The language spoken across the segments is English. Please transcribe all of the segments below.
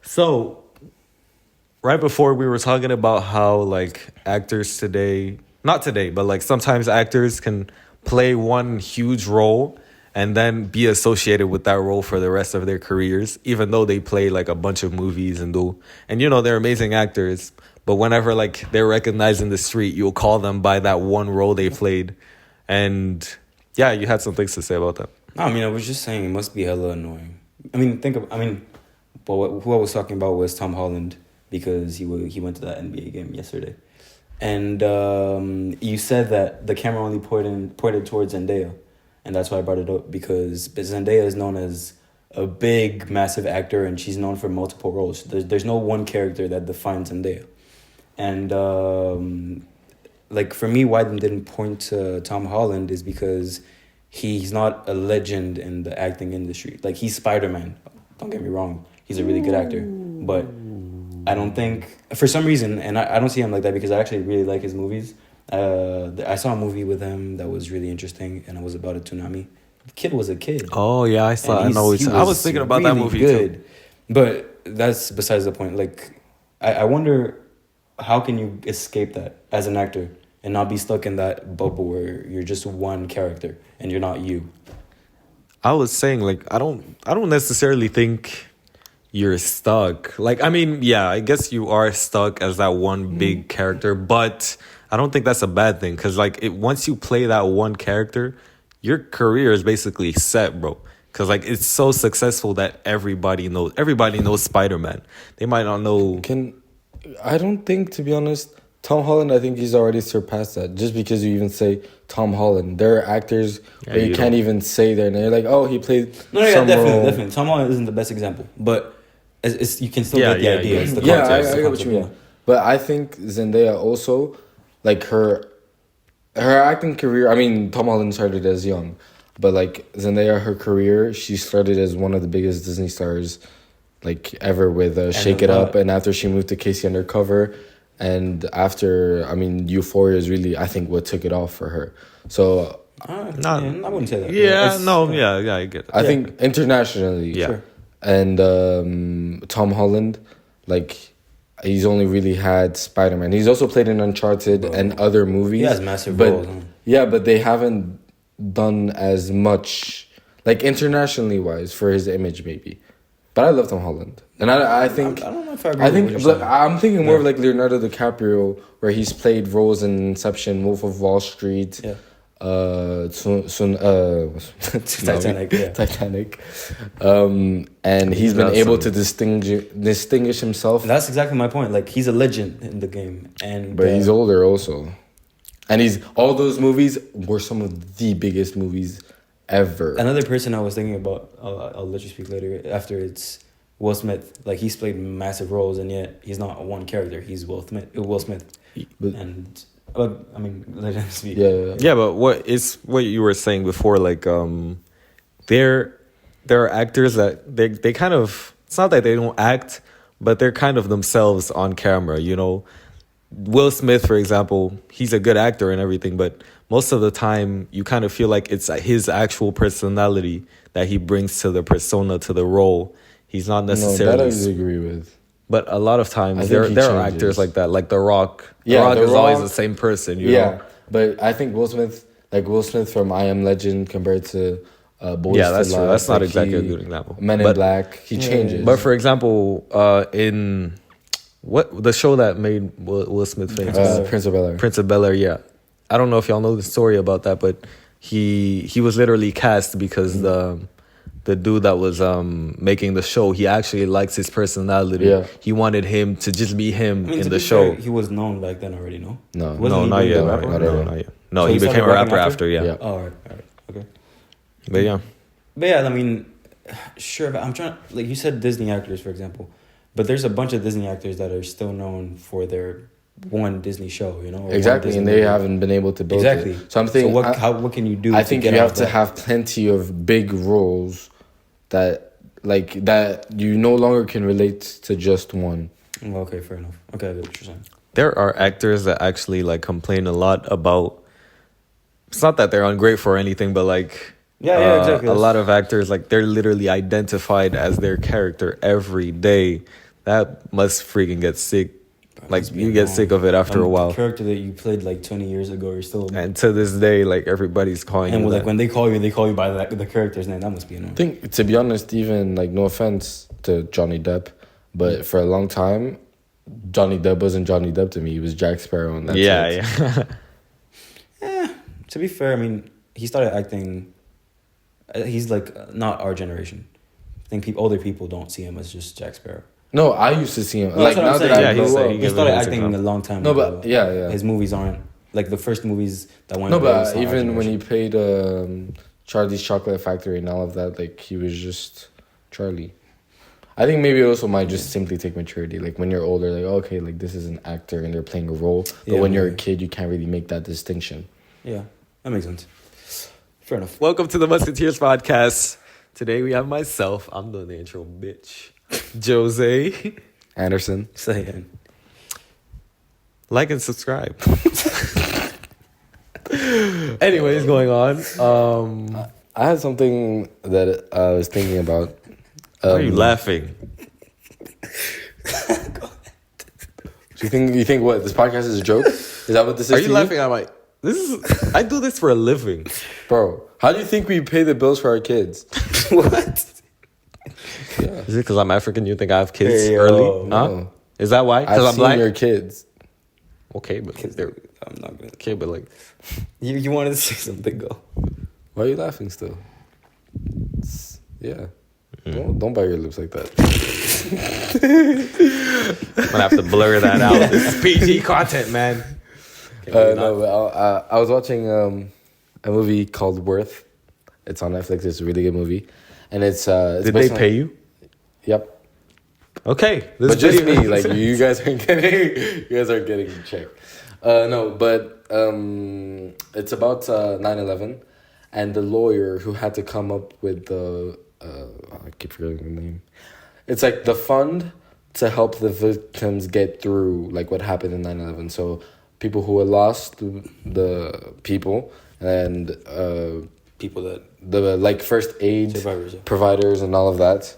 So, right before we were talking about how like actors today, not today, but like sometimes actors can play one huge role and then be associated with that role for the rest of their careers, even though they play like a bunch of movies and they're amazing actors. But whenever like they're recognized in the street, you'll call them by that one role they played. And yeah, you had some things to say about that. No, I mean, I was just saying it must be hella annoying. But who I was talking about was Tom Holland because he went to that NBA game yesterday, and you said that the camera only pointed towards Zendaya, and that's why I brought it up because Zendaya is known as a big, massive actor, and she's known for multiple roles. There's no one character that defines Zendaya, and like for me, why they didn't point to Tom Holland is because he's not a legend in the acting industry. Like he's Spider-Man. Don't get me wrong. He's a really good actor. But I don't think for some reason, and I don't see him like that because I actually really like his movies. I saw a movie with him that was really interesting and it was about a tsunami. The kid was a kid. Oh yeah, I saw. I was thinking about really that movie good. too. But that's besides the point. Like I wonder how can you escape that as an actor and not be stuck in that bubble where you're just one character and you're not you. I was saying like I don't necessarily think you're stuck. Like I mean, yeah, I guess you are stuck as that one big character, but I don't think that's a bad thing cuz like once you play that one character, your career is basically set, bro. Cuz like it's so successful that everybody knows Spider-Man. They might not know I don't think, to be honest, Tom Holland, I think he's already surpassed that. Just because you even say Tom Holland. There are actors where you can't even say their name. You're like, oh, he played definitely. Tom Holland isn't the best example. But you can still get the idea. It's the context. I get what you mean. But I think Zendaya also, like her acting career, I mean, Tom Holland started as young. But like Zendaya, her career, she started as one of the biggest Disney stars like ever with Shake It Up. And after she moved to Casey Undercover... And after, I mean, Euphoria is really, I think, what took it off for her. So, I wouldn't say that. I get it. I think internationally, Sure. And Tom Holland, like, he's only really had Spider-Man. He's also played in Uncharted and other movies. He has massive roles. Yeah, but they haven't done as much, like, internationally wise for his image, maybe. But I love Tom Holland. And I think... I don't know if I agree with what you're saying. I'm thinking more of like Leonardo DiCaprio, where he's played roles in Inception, Wolf of Wall Street, Titanic. And he's been able to distinguish himself. And that's exactly my point. Like, he's a legend in the game. But he's older also. And all those movies were some of the biggest movies ever. Another person I was thinking about, I'll let you speak later, after it's Will Smith. Like, he's played massive roles, and yet he's not one character. He's Will Smith. And, I mean, let him speak. Yeah, but what you were saying before, like, there are actors that they kind of, it's not that they don't act, but they're kind of themselves on camera, you know? Will Smith, for example, he's a good actor and everything, but most of the time you kind of feel like it's his actual personality that he brings to the persona, to the role. He's not necessarily... No, that I disagree with. But a lot of times there are actors like that, like The Rock. The Rock is always the same person, you know? But I think Will Smith from I Am Legend compared to Boys that's to true. Life. That's not exactly a good example. Men in Black, he changes. But for example, in... What the show that made Will Smith famous? Prince of Bel-Air. Prince of Bel-Air, yeah. I don't know if y'all know the story about that, but he was literally cast because the dude that was making the show, he actually likes his personality. Yeah. He wanted him to just be him in the show. He was known back then already, no? No, not yet. Not yet. No, so he became a rapper after, yeah. Oh, all right, okay. But yeah, I mean, sure, but I'm trying, like you said, Disney actors, for example. But there's a bunch of Disney actors that are still known for their one Disney show, you know? Exactly, and they haven't been able to build it. So I'm thinking, what can you do? I think you have to have plenty of big roles that you no longer can relate to just one. Okay, fair enough. Okay, I get what you're saying. There are actors that actually like complain a lot about... It's not that they're ungrateful or anything, but like... Yeah, exactly. A lot of actors, like, they're literally identified as their character every day. that must freaking get sick. Like Must be you get annoying. sick of it after a while. The character that you played like 20 years ago, you're still. And to this day, like everybody's calling And you like that. when they call you by the character's name. That must be annoying. I think, to be honest, even like no offense to Johnny Depp, but for a long time, Johnny Depp wasn't Johnny Depp to me. He was Jack Sparrow, and that's it. Yeah. To be fair, I mean, he started acting. He's like not our generation. I think older people don't see him as just Jack Sparrow. No, I used to see him. No, like that's what now I'm that saying. I Yeah, grew he's like- up. he He gave started it a acting second. a long time No, ago. but yeah. His movies aren't like the first movies that went. No, away, but it's not our even when he generation. played Charlie's Chocolate Factory and all of that, like he was just Charlie. I think maybe it also might just simply take maturity. Like when you're older, like okay, like this is an actor and they're playing a role. But Yeah, when you're a maybe. kid, you can't really make that distinction. Yeah, that makes sense. Fair enough. Welcome to the Musketeers podcast. Today we have myself. I'm doing the intro, bitch. Jose. Anderson. Say Like and subscribe. Anyways, going on. I had something that I was thinking about. Why are you laughing? You think what this podcast is a joke? Is that what this is? Are to you laughing at my? This is. I do this for a living. bro? How do you think we pay the bills for our kids? What? Is it because I'm African? You think I have kids Hey, yo, early? no. Huh? Is that why? Because I've I'm seen black. your kids. Okay, but they're I'm not gonna. okay, but like You wanted to say something, go. Why are you laughing still? Yeah. Don't bite your lips like that. I'm gonna have to blur that out. This is PG content, man. No, but I was watching a movie called Worth. It's on Netflix. It's a really good movie, and it's. Did they pay you? Yep. Okay, this But just video- me, like you guys aren't getting checked. No, but it's about 9/11, and the lawyer who had to come up with the I keep forgetting the name. It's like the fund to help the victims get through like what happened in 9/11. So people who had lost the people and People that the like first aid Survivors, yeah. providers and all of that.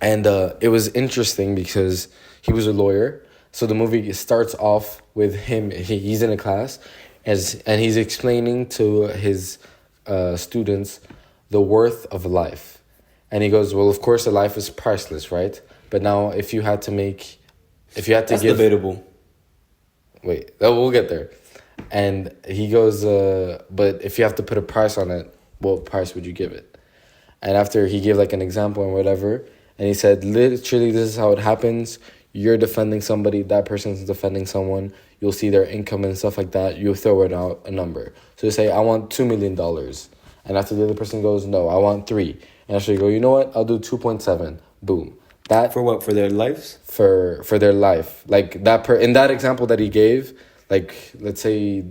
And it was interesting because he was a lawyer. So the movie starts off with him. He's in a class, and he's explaining to his students the worth of life. And he goes, well, of course, a life is priceless, right? But now if you had to that's give... debatable. Wait, we'll get there. And he goes, but if you have to put a price on it, what price would you give it? And after he gave like an example and whatever, and he said, literally, this is how it happens. You're defending somebody, that person's defending someone. You'll see their income and stuff like that. You throw it out a number. So you say, I want $2 million. And after the other person goes, no, I want 3. And after you go, you know what? I'll do 2.7. Boom. That For what? For their lives? for their life, like that in that example that he gave, like let's say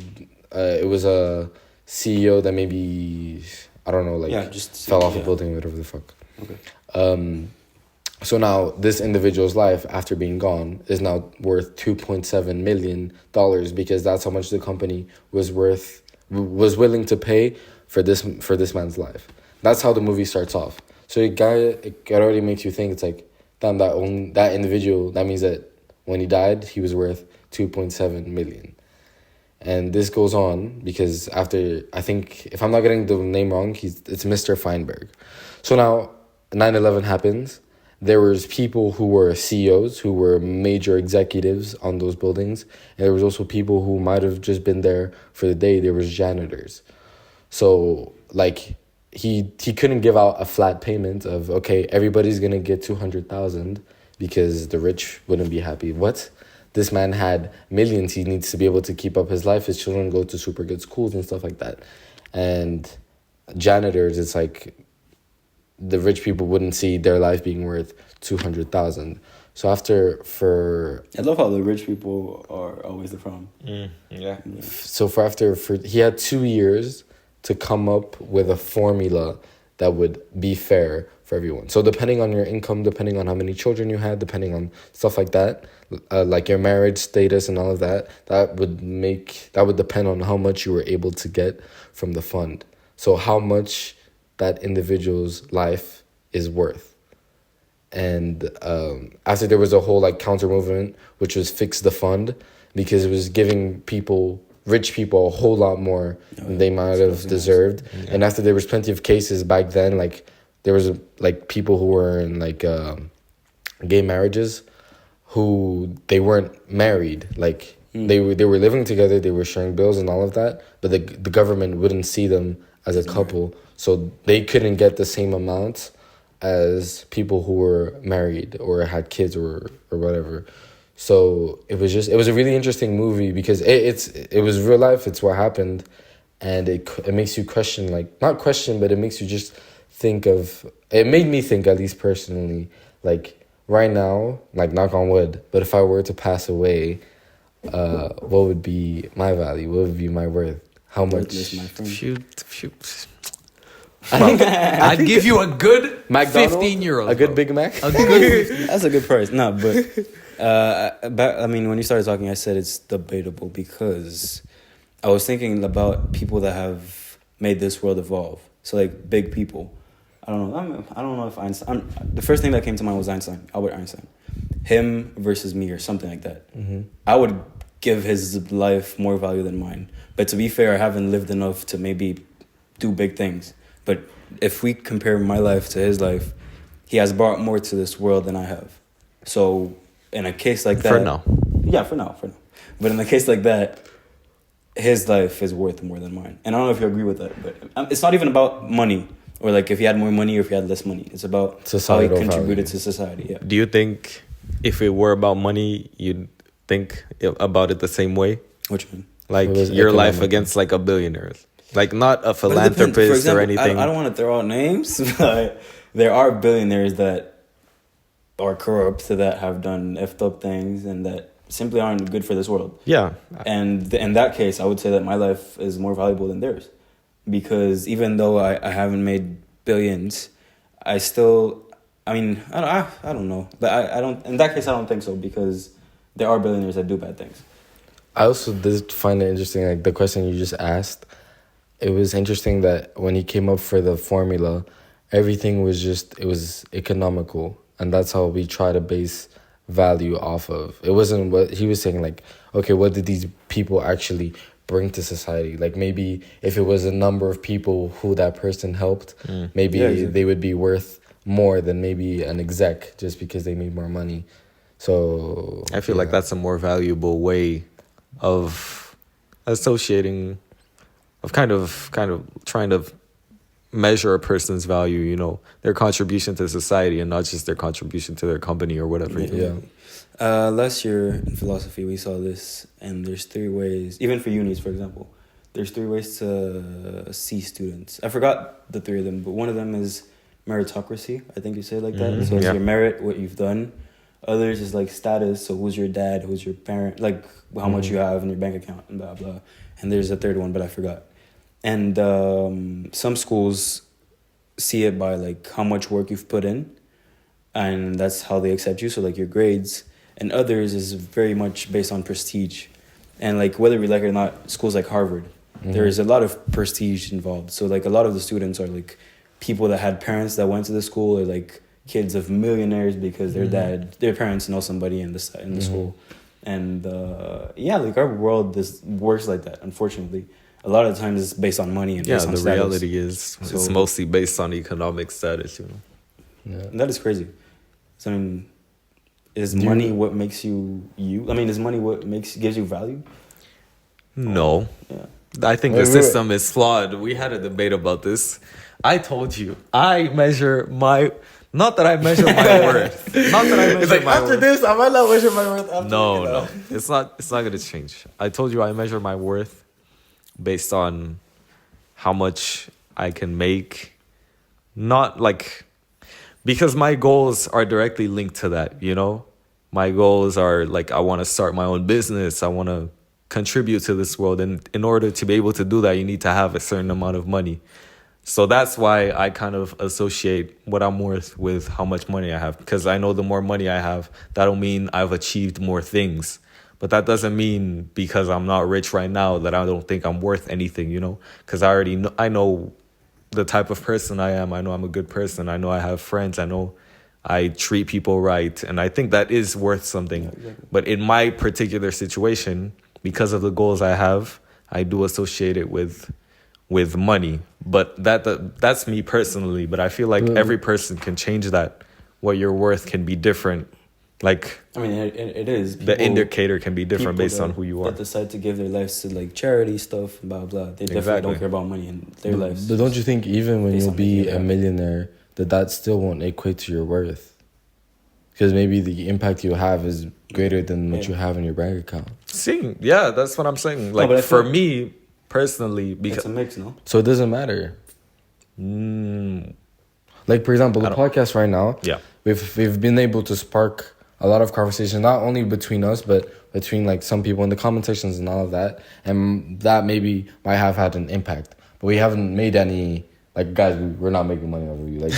it was a CEO that maybe I don't know, like Yeah, just fell off a yeah. building, whatever the fuck. Okay. So now this individual's life after being gone is now worth $2.7 million because that's how much the company was willing to pay for this man's life. That's how the movie starts off. So it already makes you think it's like, damn, that individual, that means that when he died, he was worth 2.7 million. And this goes on because after, I think, if I'm not getting the name wrong, it's Mr. Feinberg. So now 9/11 happens. There was people who were CEOs, who were major executives on those buildings. And there was also people who might have just been there for the day. There was janitors. So, like, he couldn't give out a flat payment of, okay, everybody's going to get 200,000 because the rich wouldn't be happy. What? This man had millions. He needs to be able to keep up his life. His children go to super good schools and stuff like that. And janitors, it's like the rich people wouldn't see their life being worth 200,000. So I love how the rich people are always the problem. yeah. he had 2 years to come up with a formula that would be fair for everyone. So depending on your income, depending on how many children you had, depending on stuff like that, like your marriage status and all of that, that would depend on how much you were able to get from the fund. So how much that individual's life is worth. and after there was a whole like counter movement, which was fix the fund, because it was giving rich people a whole lot more than they might have deserved. And after there was plenty of cases back then, like there was like people who were in like gay marriages, who they weren't married, like they were living together, they were sharing bills and all of that, but the government wouldn't see them as a couple, so they couldn't get the same amount as people who were married or had kids or whatever. So it was a really interesting movie because it was real life, it's what happened, and it makes you question, like not question, but it makes you just think of, it made me think, at least personally, like right now, like knock on wood, but if I were to pass away, what would be my value? What would be my worth? How much? Worthless, my friend. Shoot. I'd give you a good McDonald's? 15-year-old. A good Big Mac? A good That's a good price. No, but I mean, when you started talking, I said it's debatable because I was thinking about people that have made this world evolve. So like big people. I don't know if Einstein. The first thing that came to mind was Einstein, Albert Einstein. Him versus me or something like that. Mm-hmm. I would give his life more value than mine. But to be fair, I haven't lived enough to maybe do big things. But if we compare my life to his life, he has brought more to this world than I have. So in a case like that... For now. Yeah, for now. But in a case like that, his life is worth more than mine. And I don't know if you agree with that, but it's not even about money. Or like if he had more money or if he had less money. It's about Societal how he contributed value. to society. Yeah. Do you think if it were about money, you'd think about it the same way? What you mean? Like It was your life economic. against like a billionaire. Like not a But it depends. philanthropist For example, or anything. I don't want to throw out names, but there are billionaires that are corrupt, that have done effed up things and that simply aren't good for this world. Yeah. And in that case, I would say that my life is more valuable than theirs. Because even though I haven't made billions, I still, I mean, I don't know. But I don't, in that case, I don't think so because there are billionaires that do bad things. I also did find it interesting, like the question you just asked. It was interesting that when he came up for the formula, everything was just, it was economical. And that's how we try to base value off of. It wasn't what he was saying, like, okay, what did these people actually bring to society? Like maybe if it was a number of people who that person helped, maybe exactly. they would be worth more than maybe an exec just because they made more money. So I feel like that's a more valuable way of associating, of kind of trying to measure a person's value, you know, their contribution to society and not just their contribution to their company or whatever. Yeah. Last year in philosophy, we saw this, and there's 3 ways, even for unis, for example, there's 3 ways to see students. I forgot the 3 of them, but one of them is meritocracy. I think you say it like that. So it's your merit, what you've done. Others is like status. So who's your dad? Who's your parent? Like how much you have in your bank account and blah, blah. And there's a 3rd one, but I forgot. And some schools see it by like how much work you've put in. And that's how they accept you. So like your grades. And others is very much based on prestige. And like whether we like it or not, schools like Harvard, there is a lot of prestige involved. So like a lot of the students are like people that had parents that went to the school, or like kids of millionaires because their parents know somebody in the school. And like our world works like that, unfortunately. A lot of times it's based on money and based on the status. reality is it's mostly based on economic status, you know. Yeah. And that is crazy. So, I mean, is money what makes you you? I mean, is money what gives you value? No. Yeah. I think the system is flawed. We had a debate about this. I told you, I measure my... Not that I measure my worth. Not that I measure my worth. this, I might not measure my worth after. No. It's not going to change. I told you I measure my worth based on how much I can make. Not like... Because my goals are directly linked to that, you know? My goals are like, I want to start my own business. I want to contribute to this world. And in order to be able to do that, you need to have a certain amount of money. So that's why I kind of associate what I'm worth with how much money I have. Because I know the more money I have, that'll mean I've achieved more things. But that doesn't mean because I'm not rich right now that I don't think I'm worth anything, you know? Because I know the type of person I am. I know I'm a good person. I know I have friends. I know I treat people right, and I think that is worth something. exactly. But in my particular situation, because of the goals I have, I do associate it with money. But that's me personally. But I feel like every person can change that. What you're worth can be different. Like I mean, it is. the indicator can be different People based on who you are. that decide to give their lives to like charity stuff, blah blah. They definitely Exactly. don't care about money in their lives. But don't you think even when Based you'll on be making it a happen. millionaire, that still won't equate to your worth? Because maybe the impact you have is greater than what Yeah. you have in your bank account. See, yeah, that's what I'm saying. Like but I for feel- me personally, It's because a mix, no? So it doesn't matter. Like for example, the I don't- podcast right now, yeah, we've been able to spark a lot of conversation, not only between us, but between like some people in the comment sections and all of that, and that maybe might have had an impact. But we haven't made any. Like guys, we're not making money off of you. Like,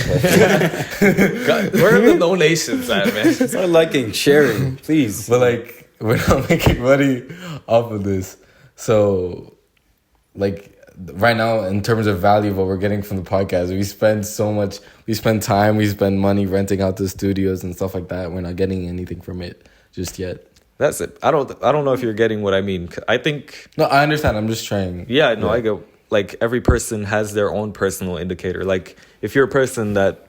God, where are the donations at, man? Start liking, sharing, please. but like we're not making money off of this. So, like right now, in terms of value of what we're getting from the podcast, we spend so much. We spend time. We spend money renting out the studios and stuff like that. We're not getting anything from it just yet. That's it. I don't know if you're getting what I mean. I think No, I understand. I'm just trying. yeah, no, I get like every person has their own personal indicator. Like if you're a person that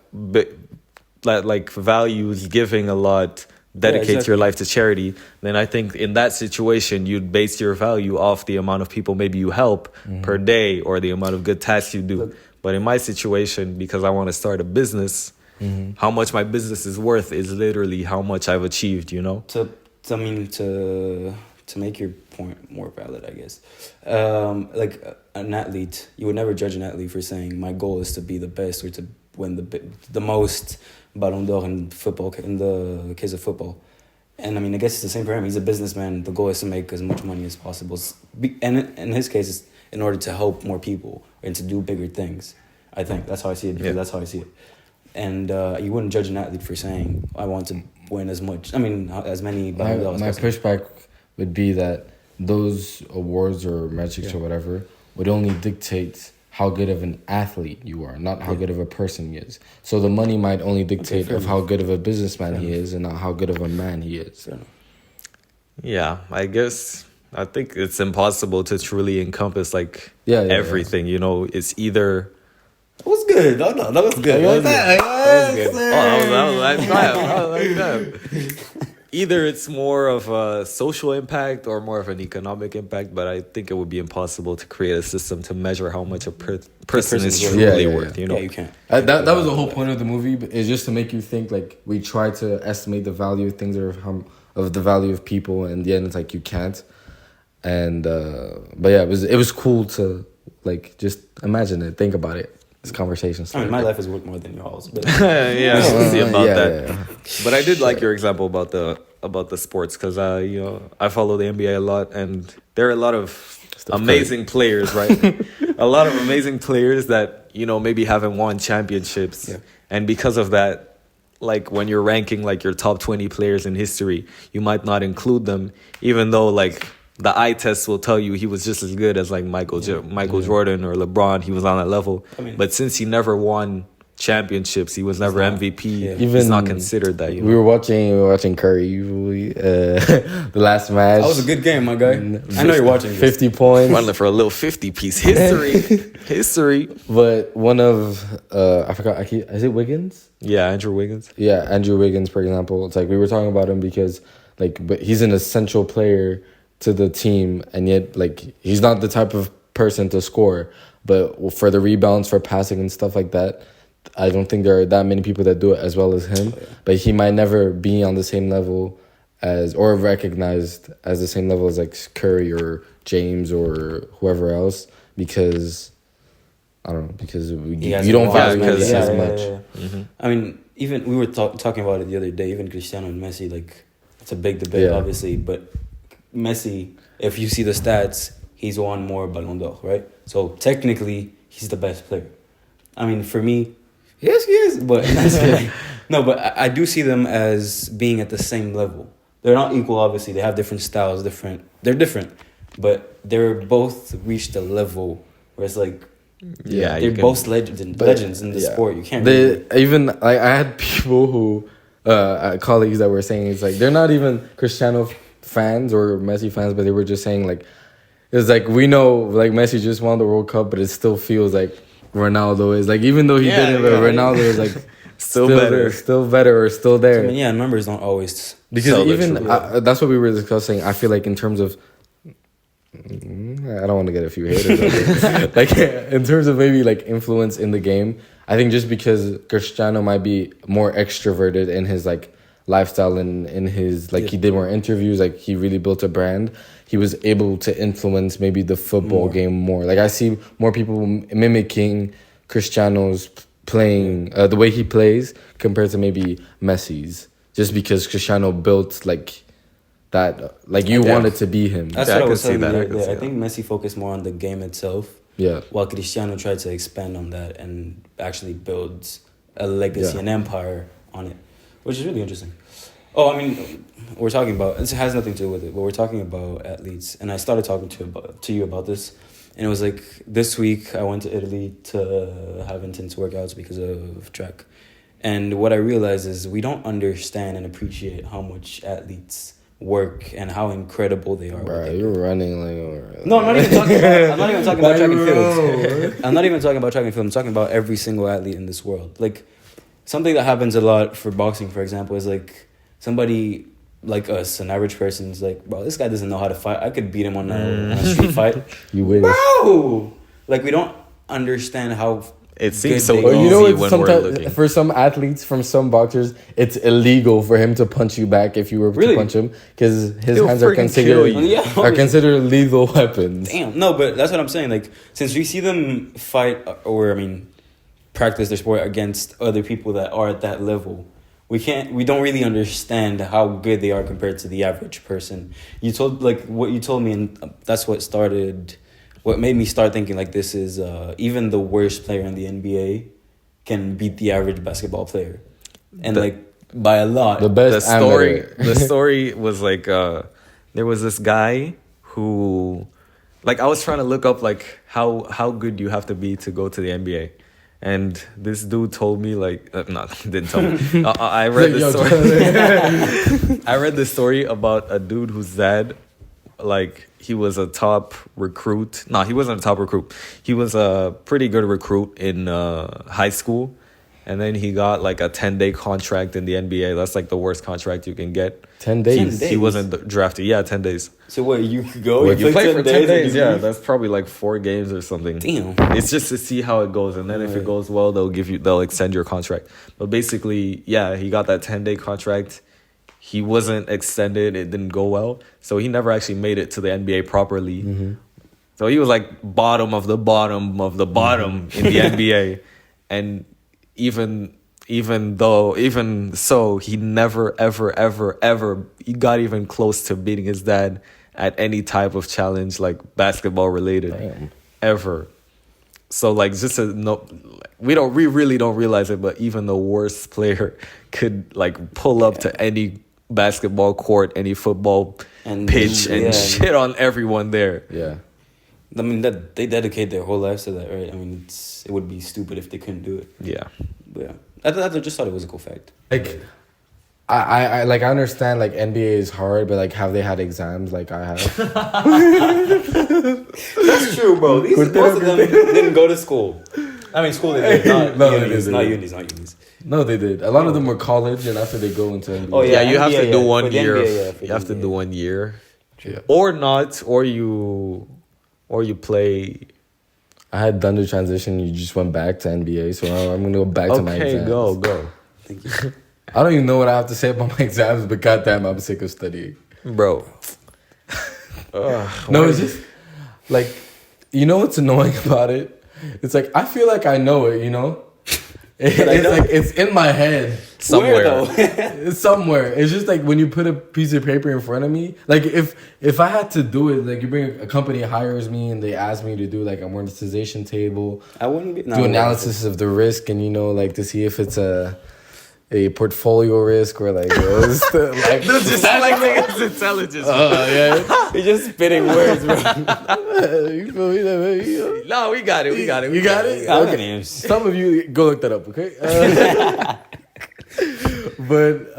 like values giving a lot, dedicates exactly. your life to charity, then I think in that situation you'd base your value off the amount of people maybe you help per day or the amount of good tasks you do. Look. But in my situation, because I want to start a business, how much my business is worth is literally how much I've achieved, you know? To make your point more valid, I guess. Like an athlete, you would never judge an athlete for saying my goal is to be the best or to win the most Ballon d'Or in football, in the case of football. And I mean, I guess it's the same for him. He's a businessman. The goal is to make as much money as possible. And in his case, it's in order to help more people and to do bigger things. I think that's how I see it. Because Yeah. that's how I see it. And you wouldn't judge an athlete for saying I want to win as much. I mean, as many Ballon d'Or as My possible. pushback would be that those awards or metrics or whatever would only dictate how good of an athlete you are, not how good of a person he is. So the money might only dictate fair of how good of a businessman he is and not how good of a man he is. Fair enough. Yeah, I think it's impossible to truly encompass like Yeah, yeah, everything, you know, it's either That was good. Oh, no, that was good. Like that. that was like that. Either it's more of a social impact or more of an economic impact, but I think it would be impossible to create a system to measure how much a person is person's worth. truly Yeah, yeah, worth, yeah. you know? Yeah, you can't. That was the whole point of the movie, is just to make you think like we try to estimate the value of things or of the value of people, and in the end it's like you can't. And but yeah, it was cool to like just imagine it, think about it. This conversation. I mean, my life is worth more than yours. But Yeah, I see about yeah, that. yeah. But I did like your example about the sports because you know, I follow the NBA a lot, and there are a lot of amazing players, right? A lot of amazing players that, you know, maybe haven't won championships, Yeah. and because of that, like when you're ranking like your top 20 players in history, you might not include them, even though like the eye test will tell you he was just as good as like Michael Jordan or LeBron. He was on that level. I mean- but since he never won championships, he was never not- MVP. yeah. He's not considered that. You know? We were watching Curry the last match. that was a good game, my guy. I know you're watching this. 50 points. Running for a little 50 piece history. But one of I forgot. Is it Wiggins? Yeah, Andrew Wiggins. Yeah, Andrew Wiggins, for example. It's like we were talking about him because but he's an essential player to the team, and yet like he's not the type of person to score. But for the rebounds, for passing and stuff like that, I don't think there are that many people that do it as well as him. But he might never be on the same level as, or recognized as the same level as like Curry or James or whoever else, because I don't know, because you don't value it as much. Yeah. I mean, even we were talking about it the other day. Even Cristiano and Messi, like it's a big debate, obviously. But Messi, if you see the stats, he's won more Ballon d'Or, right? So technically, he's the best player. I mean, for me, yes, he is. But no, but I do see them as being at the same level. They're not equal, obviously. They have different styles, they're different, but they're both reached a level where it's like, Yeah, they're both legends in the sport. You can't. Even like I had people who colleagues that were saying it's like they're not even Cristiano fans or Messi fans, but they were just saying like it's like we know like Messi just won the World Cup, but it still feels like Ronaldo is like even though he didn't, but Ronaldo is like Still better. still better, or still there. I mean, yeah, numbers don't always Because tell the even truth. that's what we were discussing. I feel like in terms of, I don't want to get a few haters. Like in terms of maybe like influence in the game, I think just because Cristiano might be more extroverted in his like lifestyle and in his like he did more interviews, like he really built a brand. He was able to influence maybe the football game more. Like I see more people mimicking Cristiano's playing the way he plays compared to maybe Messi's, just because Cristiano built like that, like you wanted to be him. That's Yeah, what I I could was see saying. that, I I could see think Messi focused more on the game itself, Yeah, while Cristiano tried to expand on that and actually builds a legacy, Yeah. an empire on it, which is really interesting. Oh, I mean, we're talking about, it has nothing to do with it, but we're talking about athletes, and I started talking to you about this, and it was like this week I went to Italy to have intense workouts because of track, and what I realized is we don't understand and appreciate how much athletes work and how incredible they are. bro, with it. you're running like. No, I'm not even talking about. I'm not even talking about track and Bro. field. I'm not even talking about track and field. I'm talking about every single athlete in this world. Like something that happens a lot for boxing, for example, is like somebody like us, an average person, is like, bro, this guy doesn't know how to fight. I could beat him on a street fight, You wish. bro. Like we don't understand how. It seems good so they But are. you know, easy it's when we're sometimes looking. for some athletes, from some boxers, it's illegal for him to punch you back if you were Really? to punch him because his He'll hands are freaking considered kill you. Yeah, are considered lethal weapons. Damn. No, but that's what I'm saying. Like, since we see them fight or, I mean, practice their sport against other people that are at that level, we don't really understand how good they are compared to the average person. You told, like, what you told me, and that's what made me start thinking, like, this is, even the worst player in the NBA can beat the average basketball player. And, The- like, by a lot. The best the story amateur. the story was like there was this guy who like I was trying to look up like how good you have to be to go to the NBA, and this dude told me like didn't tell me. I read this story. I read this story about a dude whose dad, like, he was a top recruit. No, he wasn't a top recruit. He was a pretty good recruit in high school. And then he got like a 10-day contract in the NBA. That's like the worst contract you can get. 10 days. 10 days. He wasn't drafted. Yeah, 10 days. So what, you could go? Wait, You play for 10 days. and Yeah, leave? that's probably like 4 games or something. Damn. It's just to see how it goes. And then if it Right. goes well, they'll extend your contract. But basically, yeah, he got that 10-day contract. He wasn't extended. It didn't go well. So he never actually made it to the NBA properly. Mm-hmm. So he was like bottom of the bottom of the bottom in the NBA. And even so, he never, ever he got even close to beating his dad at any type of challenge, like basketball related, Damn. ever. So like, just to know, we really don't realize it, but even the worst player could like pull up to any basketball court, any football And pitch, and yeah. shit on everyone there. Yeah. I mean, that they dedicate their whole lives to that, right? I mean, it would be stupid if they couldn't do it. Yeah. But yeah, I just thought it was a cool fact. Like, I like, I understand like NBA is hard, but like, have they had exams like I have? That's true, bro. Most of them didn't go to school. I mean, school they did, not No, they unis, didn't. not unis. No, they did. A lot of them were college, and after they go into NBA. Oh, Yeah, you have NBA, to do yeah. 1 For the year. NBA, yeah, for You have the to NBA. do 1 year, Yeah. or not, or you play. I had done the transition. You just went back to NBA, so I'm gonna go back to my Okay, exams. go, Thank you. I don't even know what I have to say about my exams, but goddamn, I'm sick of studying. bro. No, it's just like, you know what's annoying about it? It's like I feel like I know it, you know. It's like it's in my head. Somewhere. Where, though? It's somewhere. It's just like when you put a piece of paper in front of me. Like if I had to do it, like you bring a company hires me and they ask me to do like amortization table, I wouldn't be. do analysis of the risk, and you know, like to see if it's a portfolio risk or like like it's intelligence. yeah. You're just spitting words, bro. You feel me? Like, No, we got it. You got it? Okay. Okay. Some of you go look that up, okay? But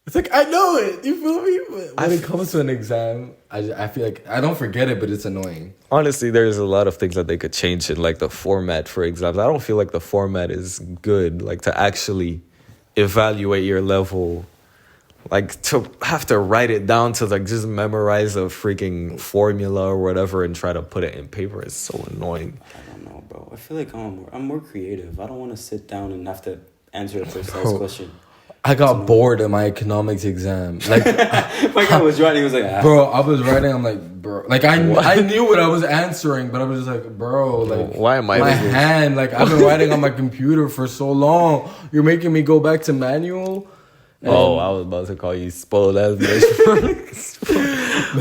it's like I know it. You feel me? But when it comes to an exam, I feel like I don't forget it, but it's annoying. Honestly, there's a lot of things that they could change in like the format for exams. I don't feel like the format is good, like to actually evaluate your level. Like to have to write it down to like just memorize a freaking formula or whatever and try to put it in paper is so annoying. I don't know, bro. I feel like I'm more creative. I don't want to sit down and have to answer a precise question. I got bored in my economics exam. Like, My guy was writing. He was like, bro, I was writing. I'm like, bro, like I knew what I was answering, but I was just like, bro, like, Why am I my doing this? hand? Like, I've been writing on my computer for so long. You're making me go back to manual. Oh, I was about to call you spoiled ass bitch.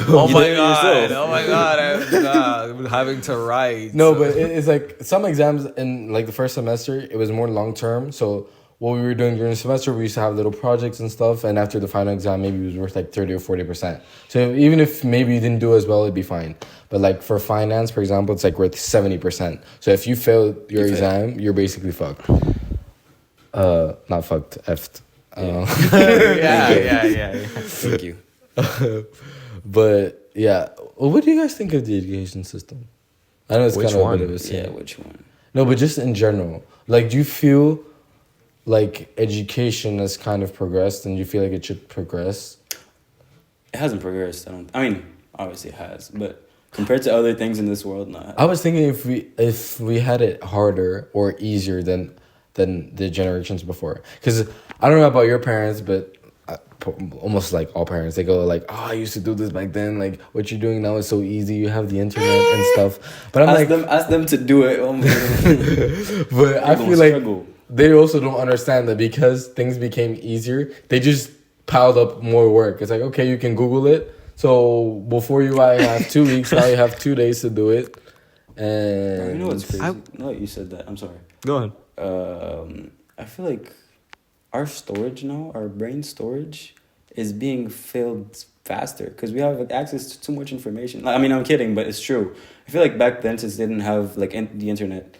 Oh You my did it god! yourself. Oh my god! I'm having to write. No, but it's like some exams in like the first semester, it was more long term. So what we were doing during the semester, we used to have little projects and stuff. And after the final exam, maybe it was worth like 30 or 40%. So even if maybe you didn't do as well, it'd be fine. But like for finance, for example, it's like worth 70%. So if you fail your exam, you're basically fucked. Not fucked, effed. yeah. thank you. But yeah, what do you guys think of the education system? I know it's Which kind of one? a bit of a sin. Yeah, which one? No, but just in general, like, do you feel like education has kind of progressed, and you feel like it should progress? It hasn't progressed. I mean, obviously it has, but compared to other things in this world, not. I was thinking if we had it harder or easier than the generations before, because I don't know about your parents, but almost like all parents, they go like, "Oh, I used to do this back then. Like, what you're doing now is so easy. You have the internet and stuff." But I'm Ask them to do it. but I gonna feel like struggle. they also don't understand that because things became easier, they just piled up more work. It's like, okay, you can Google it. So before I have 2 weeks, now you have 2 days to do it. And You know what's crazy? No, you said that. I'm sorry. Go ahead. I feel like our storage now, our brain storage, is being filled faster because we have access to too much information. I mean, I'm kidding, but it's true. I feel like back then, since they didn't have like the internet,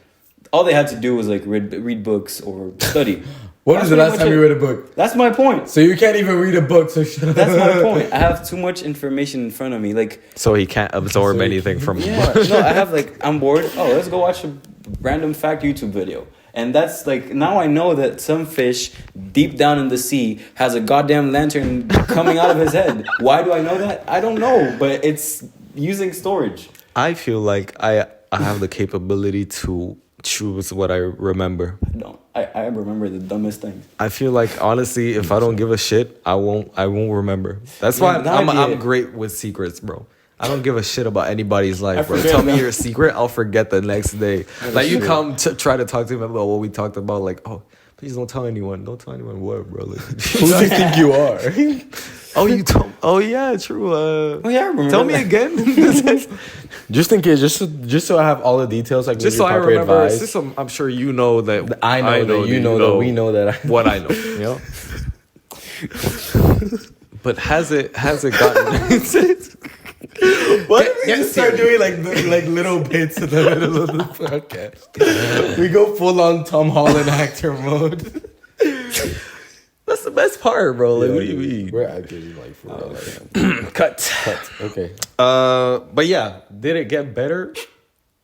all they had to do was like read books or study. When was the last time you read a book? That's my point. So you can't even read a book, so shut up. That's my point. I have too much information in front of me. Like, So he can't absorb So he anything from. yeah, no, I have like, I'm bored. Oh, let's go watch a random fact YouTube video. And that's like, now I know that some fish deep down in the sea has a goddamn lantern coming out of his head. Why do I know that? I don't know, but it's using storage. I feel like I have the capability to choose what I remember. I don't. I remember the dumbest things. I feel like honestly, if I don't give a shit, I won't remember. That's why Yeah, I'm great with secrets, bro. I don't give a shit about anybody's life, bro. forget Tell me that. your secret, I'll forget the next day. Like you come to try to talk to me about what we talked about, like, oh, please don't tell anyone. Don't tell anyone what, bro. Like, Who do you think you are? oh, you told. Oh yeah, true. Oh yeah, I remember. Tell me that. again. Just in case, just so I have all the details, like Just maybe so I proper remember. advice. Just so I'm sure you know that I know that you know that we know that. what I know. You know. But has it gotten? What if we just start doing like little bits in the middle of the podcast? We go full on Tom Holland actor mode. That's the best part, bro. Like, what do you mean? We're actors like for real. Like, Cut. okay. But yeah, did it get better?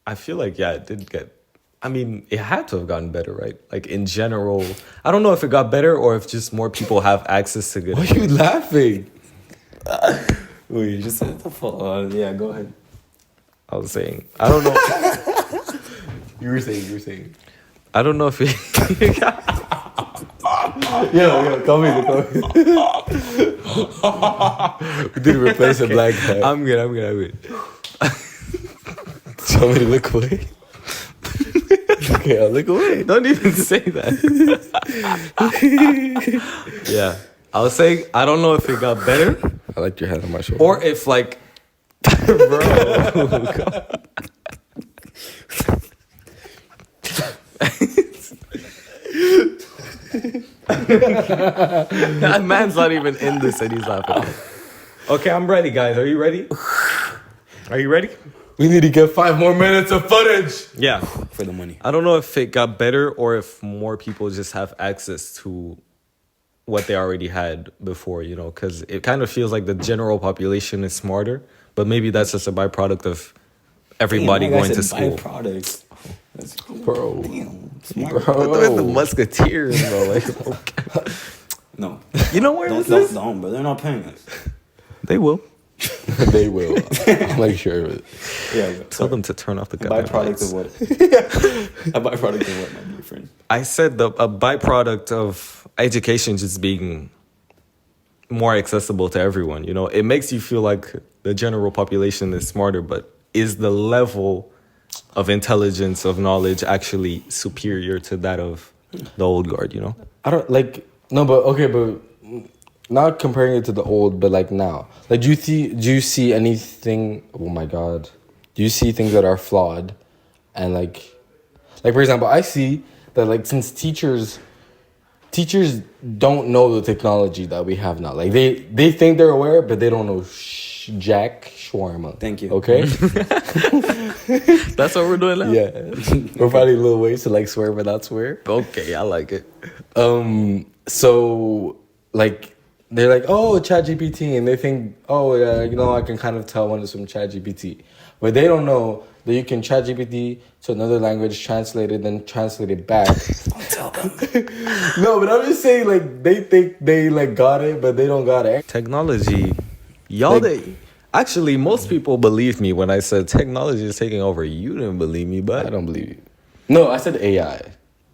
I feel like it did get. I mean, it had to have gotten better, right? Like in general, I don't know if it got better or if just more people have access to good. Why are you laughing? Wait, you just said the fuck. Yeah, go ahead. I was saying, I don't know. You were saying. I don't know if it. Yo, call me. We didn't replace a black guy. I'm good. Tell me to look away. Okay, I'll look away. Don't even say that. Yeah, I was saying I don't know if it got better I like your head on my shoulder. or if like, bro. That man's not even in this and he's laughing. Okay, I'm ready, guys. Are you ready? Are you ready? We need to get 5 more minutes of footage. Yeah. For the money. I don't know if it got better or if more people just have access to what they already had before, you know, because it kind of feels like the general population is smarter, but maybe that's just a byproduct of everybody Damn, like I going to said, school. byproducts. That's Bro. Damn, smart. With the Musketeers, bro. Like, okay. No, You know where don't, was this? don't, but they're not paying us. They will. They will. I'll make sure of it. Yeah, but Tell them to turn off the a goddamn byproduct lights. of what? A byproduct of what, my dear friend? I said a byproduct of education just being more accessible to everyone. You know, it makes you feel like the general population is smarter, but is the level of intelligence, of knowledge actually superior to that of the old guard, you know? I don't like no, but okay, but not comparing it to the old, but like now. Like, do you see anything? Oh my god, do you see things that are flawed, and like for example, I see that like since teachers don't know the technology that we have now. Like they think they're aware, but they don't know jack shawarma. Thank you. Okay. That's what we're doing now? Yeah, we're finding little ways to like swear but not swear. Okay, I like it. So like they're like, oh, ChatGPT, and they think, oh yeah, you know, I can kind of tell when it's from ChatGPT, but they don't know that you can ChatGPT to another language, translate it, then translate it back. Don't tell them. No, but I'm just saying, like they think they like got it, but they don't got it. Technology, y'all, Like- actually, most people believed me when I said technology is taking over. You didn't believe me, I but don't believe you. No, I said AI.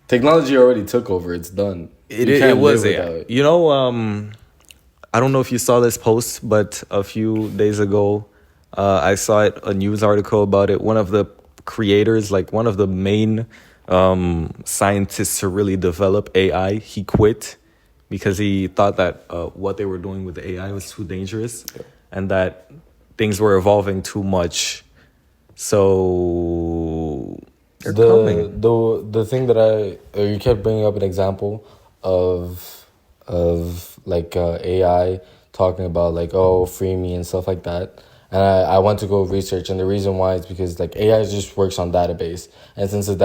Technology already took over. It's done. You it can't was live AI. without it. You know, I don't know if you saw this post, but a few days ago, I saw it, a news article about it. One of the creators, like one of the main scientists to really develop AI, he quit because he thought that what they were doing with the AI was too dangerous, and that things were evolving too much. So they're coming. The thing that you kept bringing up an example of like AI talking about like, oh, free me and stuff like that. And I went to go research, and the reason why is because like AI just works on database, and since in the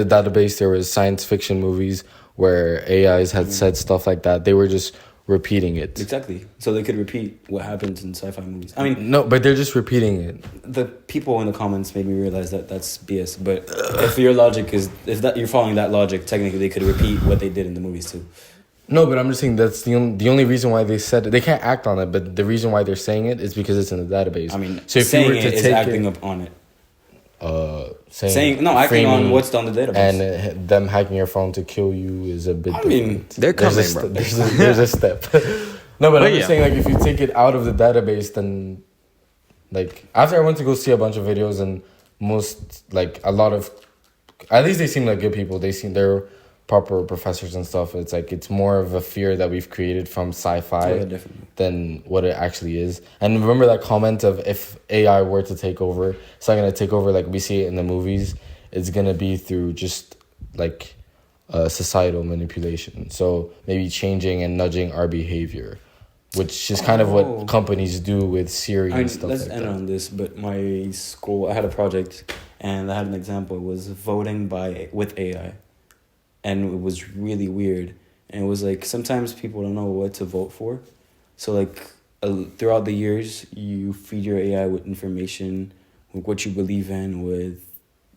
database there was science fiction movies where AIs had said stuff like that, they were just repeating it. Exactly. So they could repeat what happens in sci-fi movies. I mean, No, but they're just repeating it. the people in the comments made me realize that that's BS. But if your logic is, if that you're following that logic, technically they could repeat what they did in the movies too. No, but I'm just saying that's the only reason why they said it. They can't act on it, but the reason why they're saying it is because it's in the database. I mean, so if saying you were to it is take acting it, up on it. saying Acting on framing what's on the database. and them hacking your phone to kill you is a bit. I mean, different. they're coming, there's a, bro. There's a step. No, but I'm But just yeah. saying, like, if you take it out of the database, then, like, after I went to go see a bunch of videos, and a lot of, at least they seem like good people. They're proper professors and stuff. It's like, it's more of a fear that we've created from sci-fi Yeah, definitely. than what it actually is. And remember that comment of if AI were to take over, it's not going to take over like we see it in the movies. It's going to be through just like societal manipulation. So maybe changing and nudging our behavior, which is kind of what companies do with Siri and stuff let's like end that. on this. But my school, I had a project, and I had an example. It was voting with AI, and it was really weird. And it was like sometimes people don't know what to vote for, so like throughout the years, you feed your AI with information, with what you believe in, with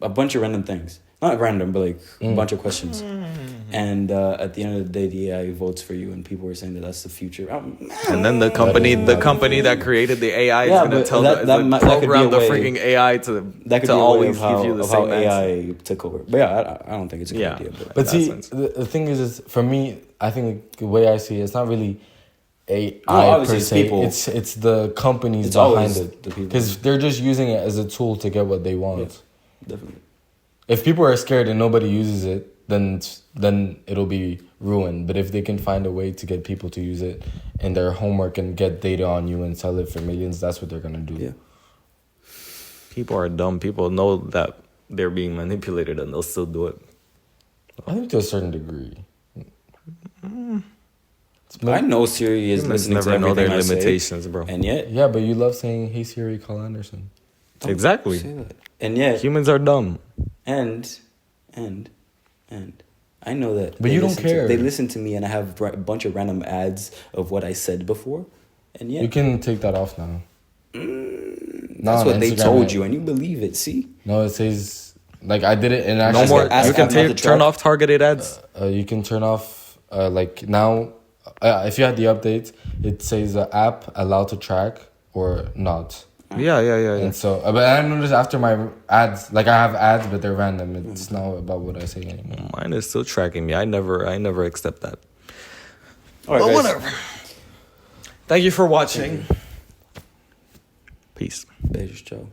a bunch of random things. Not random, but like a bunch of questions. And at the end of the day, the AI votes for you, and people were saying that that's the future. And then the company that created the AI is Yeah, gonna but tell that could be program a the way- freaking AI to That could to be always a way of how, give you the of how same answer. AI took over. But yeah, I don't think it's a good Yeah. idea. But But that see, sense. the thing is for me, I think the way I see it, it's not really AI obviously per it's se. people. It's the companies It's behind always it, the people. because they're just using it as a tool to get what they want. Yeah. Definitely. If people are scared and nobody uses it, then it'll be ruined. But if they can find a way to get people to use it in their homework and get data on you and sell it for millions, that's what they're gonna do. Yeah. People are dumb. People know that they're being manipulated, and they'll still do it. I think to a certain degree. I know Siri is Humans listening never to know their everything I say, limitations, bro. and yet Yeah, but you love saying, "Hey Siri, call Anderson." don't Exactly. say that. And yet Humans are dumb. and I know that. But They you don't listen to- care. they listen to me, and I have a bunch of random ads of what I said before, and yeah, You can take that off now. that's what they Instagram, told you, and you believe it. See, No, it says like I did it and No actually more. ask You can Apple to turn track. off targeted ads. you can turn off like now if you had the update it says app allowed to track or not. Yeah. And so but I noticed after my ads, like I have ads but they're random. It's not about what I say anymore. Mine is still tracking me. I never accept that. all right, But guys. whatever. Thank you for watching. Peace. Beijo, ciao.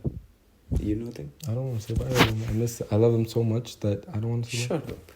You know nothing? I don't want to say bye. I love them so much that I don't want to say bye. Shut up.